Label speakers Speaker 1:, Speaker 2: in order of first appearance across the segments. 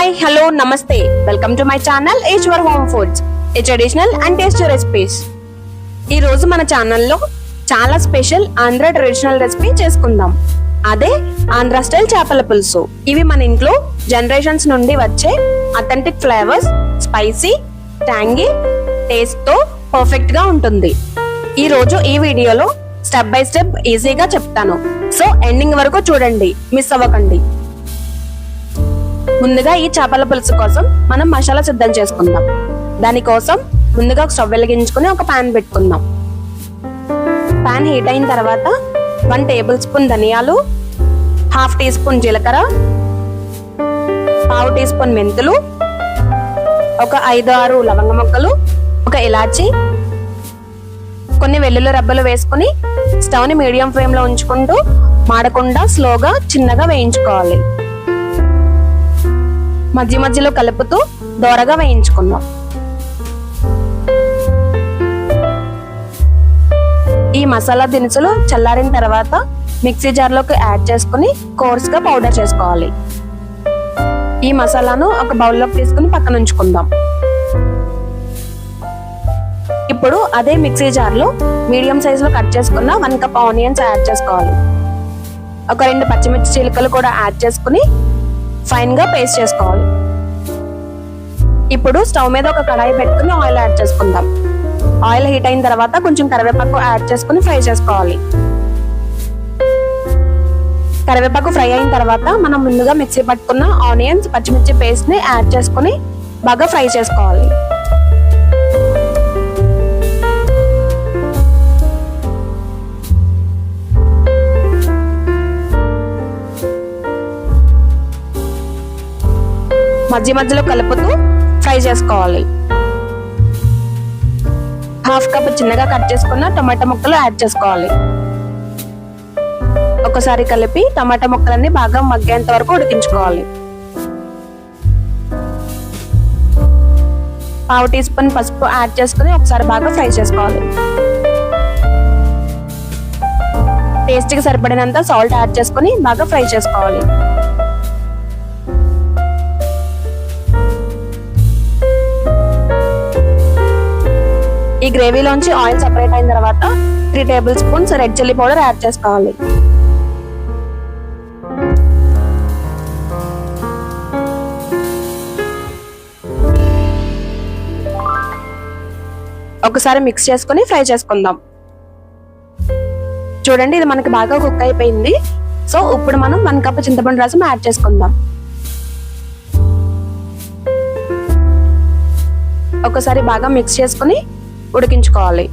Speaker 1: Hi, hello, namaste. Welcome to my channel Ishwar Home Foods, a traditional and tasty recipes. ఈ రోజు మన ఛానల్లో చాలా స్పెషల్ ఆంధ్ర ట్రెడిషనల్ రెసిపీ చేసుకుందాం. అదే ఆంధ్ర స్టైల్ చేపల పులుసు. ఇవి మన ఇంట్లో జనరేషన్స్ నుండి వచ్చే authentic flavours, spicy, tangy taste తో పర్ఫెక్ట్ గా ఉంటుంది. ఈ రోజు ఈ వీడియోలో స్టెప్ బై స్టెప్ ఈజీగా చెప్తాను. సో ఎండింగ్ వరకు చూడండి, మిస్ అవ్వకండి. ముందుగా ఈ చేపల పులుసు కోసం మనం మసాలా సిద్ధం చేసుకుందాం. దానికోసం ముందుగా ఒక స్టవ్ వెలిగించుకుని ఒక పాన్ పెట్టుకుందాం. పాన్ హీట్ అయిన తర్వాత 1 టేబుల్ స్పూన్ ధనియాలు, 1/2 టీ స్పూన్ జీలకర్ర, 1/2 టీ స్పూన్ మెంతులు, ఒక 5-6 లవంగ మొక్కలు, ఒక ఇలాచి, కొన్ని వెల్లుల్లి రెబ్బలు వేసుకుని స్టవ్ ని మీడియం ఫ్లేమ్ లో ఉంచుకుంటూ మాడకుండా స్లోగా చిన్నగా వేయించుకోవాలి. మధ్య మధ్యలో కలుపుతూ దోరగా వేయించుకుందాం. ఈ మసాలా దినుసులు చల్లారిన తర్వాత మిక్సీ జార్ లోకి యాడ్ చేసుకుని కోర్స్ గా పౌడర్ చేసుకోవాలి. ఈ మసాలాను ఒక బౌల్లోకి తీసుకుని పక్కన ఉంచుకుందాం. ఇప్పుడు అదే మిక్సీ జార్ లో మీడియం సైజ్ లో కట్ చేసుకున్న 1 కప్ ఆనియన్స్ యాడ్ చేసుకోవాలి. ఒక 2 పచ్చిమిర్చి చీలికలు కూడా యాడ్ చేసుకుని ఫైన్ గా పేస్ట్ చేసుకోవాలి. ఇప్పుడు స్టవ్ మీద ఒక కడాయి పెట్టుకుని ఆయిల్ యాడ్ చేసుకుందాం. ఆయిల్ హీట్ అయిన తర్వాత కొంచెం కరివేపాకు యాడ్ చేసుకుని ఫ్రై చేసుకోవాలి. కరివేపాకు ఫ్రై అయిన తర్వాత మనం ముందుగా మిక్సీ పట్టుకున్న ఆనియన్స్, పచ్చిమిర్చి పేస్ట్ ని యాడ్ చేసుకుని బాగా ఫ్రై చేసుకోవాలి. మధ్య మధ్యలో కలుపుతూ ఫ్రై చేసుకోవాలి. 1/2 కప్ చిన్నగా కట్ చేసుకున్న టమాటా ముక్కలు యాడ్ చేసుకోవాలి. ఒకసారి కలిపి టమాటా ముక్కలన్నీ బాగా మగ్గేంత వరకు ఉడికించుకోవాలి. 1/2 టీ స్పూన్ పసుపు యాడ్ చేసుకుని ఒకసారి బాగా ఫ్రై చేసుకోవాలి. టేస్ట్ కి సరిపడినంత సాల్ట్ యాడ్ చేసుకుని బాగా ఫ్రై చేసుకోవాలి. ఈ గ్రేవీలోంచి ఆయిల్ సెపరేట్ అయిన తర్వాత 3 table spoons red chilli powder add చేసుకోవాలి. ఒకసారి మిక్స్ చేసుకుని ఫ్రై చేసుకుందాం. చూడండి, ఇది మనకి బాగా కుక్ అయిపోయింది. సో ఇప్పుడు మనం 1 కప్ చింతపండు రసం యాడ్ చేసుకుందాం. ఒకసారి బాగా మిక్స్ చేసుకుని ఉడికించుకోవాలి.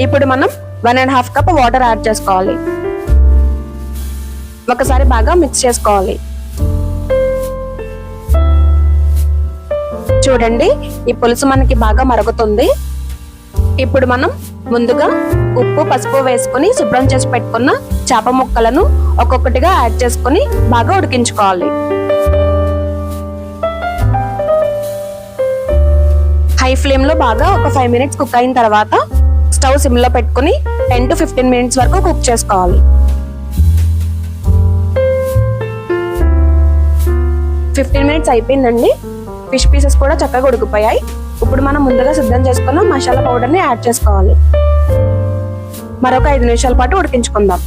Speaker 1: ఇప్పుడు మనం 1.5 కప్ వాటర్ యాడ్ చేసుకోవాలి. ఒకసారి బాగా మిక్స్ చేసుకోవాలి. చూడండి, ఈ పులుసు మనకి బాగా మరుగుతుంది. ఇప్పుడు మనం ముందుగా ఉప్పు, పసుపు వేసుకుని శుభ్రం చేసి పెట్టుకున్న చేప ముక్కలను ఒక్కొక్కటిగా యాడ్ చేసుకుని బాగా ఉడికించుకోవాలి. హై ఫ్లేమ్ లో బాగా ఒక 5 మినిట్స్ కుక్ అయిన తర్వాత స్టవ్ సిమ్ లో పెట్టుకుని 10 to 15 మినిట్స్ వరకు కుక్ చేసుకోవాలి. 15 మినిట్స్ అయిపోయిందండి. ఫిష్ పీసెస్ కూడా చక్కగా ఉడికిపోయాయి. ఇప్పుడు మనం ముందుగా సిద్ధం చేసుకున్న మసాలా పౌడర్ ని యాడ్ చేసుకోవాలి. మరొక 5 నిమిషాల పాటు ఉడికించుకుందాం.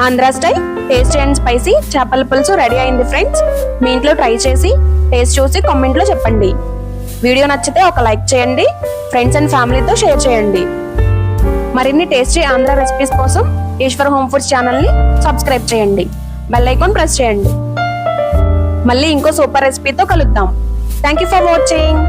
Speaker 1: Andhra style tasty and spicy చేపల పులుసు రెడీ అయింది ఫ్రెండ్స్. మీ ఇంట్లో ట్రై చేసి టేస్ట్ చూసి కామెంట్ లో చెప్పండి. వీడియో నచ్చితే ఒక లైక్ చేయండి. ఫ్రెండ్స్ అండ్ ఫ్యామిలీతో షేర్ చేయండి. మరిన్ని టేస్టీ ఆంధ్ర రెసిపీస్ కోసం ఈశ్వర్ హోమ్ ఫుడ్స్ ఛానల్ ని సబ్స్క్రైబ్ చేయండి. బెల్ ఐకాన్ ప్రెస్ చేయండి. మళ్ళీ ఇంకో సూపర్ రెసిపీతో కలుద్దాం. Thank you for watching.